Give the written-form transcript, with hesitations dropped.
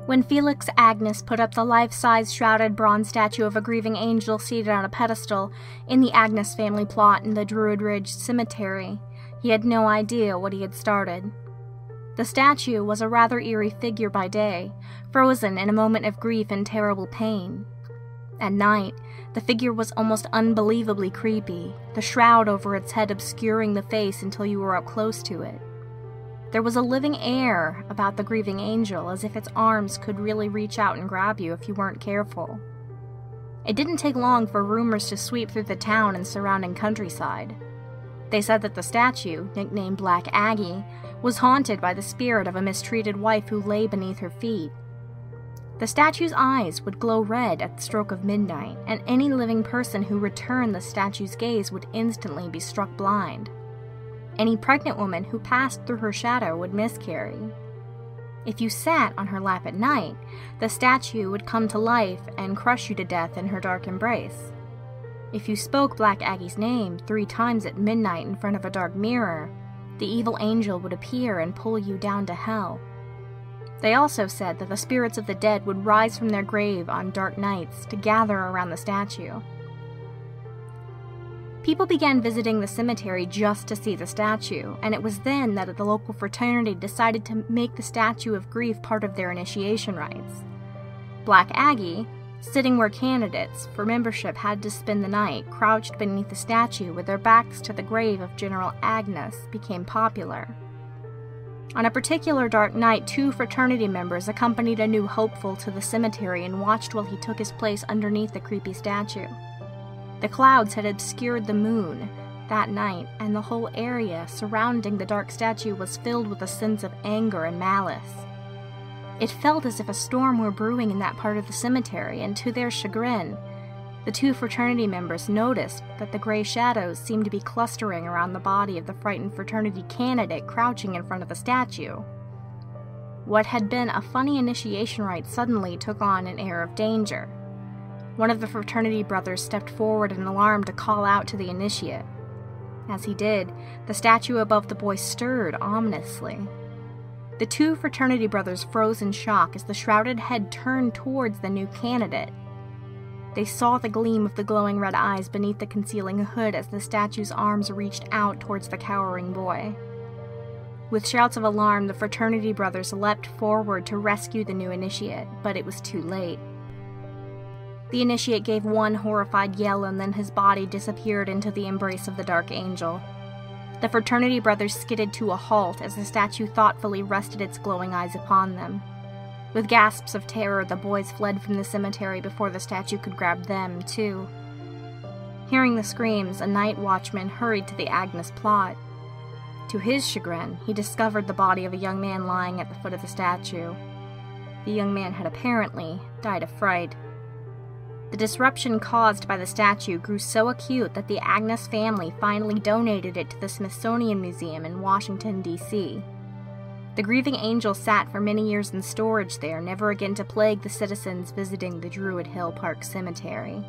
When Felix Agnes put up the life-size shrouded bronze statue of a grieving angel seated on a pedestal in the Agnes family plot in the Druid Ridge Cemetery, he had no idea what he had started. The statue was a rather eerie figure by day, frozen in a moment of grief and terrible pain. At night, the figure was almost unbelievably creepy, the shroud over its head obscuring the face until you were up close to it. There was a living air about the grieving angel, as if its arms could really reach out and grab you if you weren't careful. It didn't take long for rumors to sweep through the town and surrounding countryside. They said that the statue, nicknamed Black Aggie, was haunted by the spirit of a mistreated wife who lay beneath her feet. The statue's eyes would glow red at the stroke of midnight, and any living person who returned the statue's gaze would instantly be struck blind. Any pregnant woman who passed through her shadow would miscarry. If you sat on her lap at night, the statue would come to life and crush you to death in her dark embrace. If you spoke Black Aggie's name 3 times at midnight in front of a dark mirror, the evil angel would appear and pull you down to hell. They also said that the spirits of the dead would rise from their grave on dark nights to gather around the statue. People began visiting the cemetery just to see the statue, and it was then that the local fraternity decided to make the statue of grief part of their initiation rites. Black Aggie, sitting where candidates for membership had to spend the night crouched beneath the statue with their backs to the grave of General Agnes, became popular. On a particular dark night, 2 fraternity members accompanied a new hopeful to the cemetery and watched while he took his place underneath the creepy statue. The clouds had obscured the moon that night, and the whole area surrounding the dark statue was filled with a sense of anger and malice. It felt as if a storm were brewing in that part of the cemetery, and to their chagrin, the 2 fraternity members noticed that the gray shadows seemed to be clustering around the body of the frightened fraternity candidate crouching in front of the statue. What had been a funny initiation rite suddenly took on an air of danger. One of the fraternity brothers stepped forward in alarm to call out to the initiate. As he did, the statue above the boy stirred ominously. The 2 fraternity brothers froze in shock as the shrouded head turned towards the new candidate. They saw the gleam of the glowing red eyes beneath the concealing hood as the statue's arms reached out towards the cowering boy. With shouts of alarm, the fraternity brothers leapt forward to rescue the new initiate, but it was too late. The initiate gave one horrified yell, and then his body disappeared into the embrace of the dark angel. The fraternity brothers skidded to a halt as the statue thoughtfully rested its glowing eyes upon them. With gasps of terror, the boys fled from the cemetery before the statue could grab them, too. Hearing the screams, a night watchman hurried to the Agnes plot. To his chagrin, he discovered the body of a young man lying at the foot of the statue. The young man had apparently died of fright. The disruption caused by the statue grew so acute that the Agnes family finally donated it to the Smithsonian Museum in Washington, D.C. The grieving angel sat for many years in storage there, never again to plague the citizens visiting the Druid Hill Park Cemetery.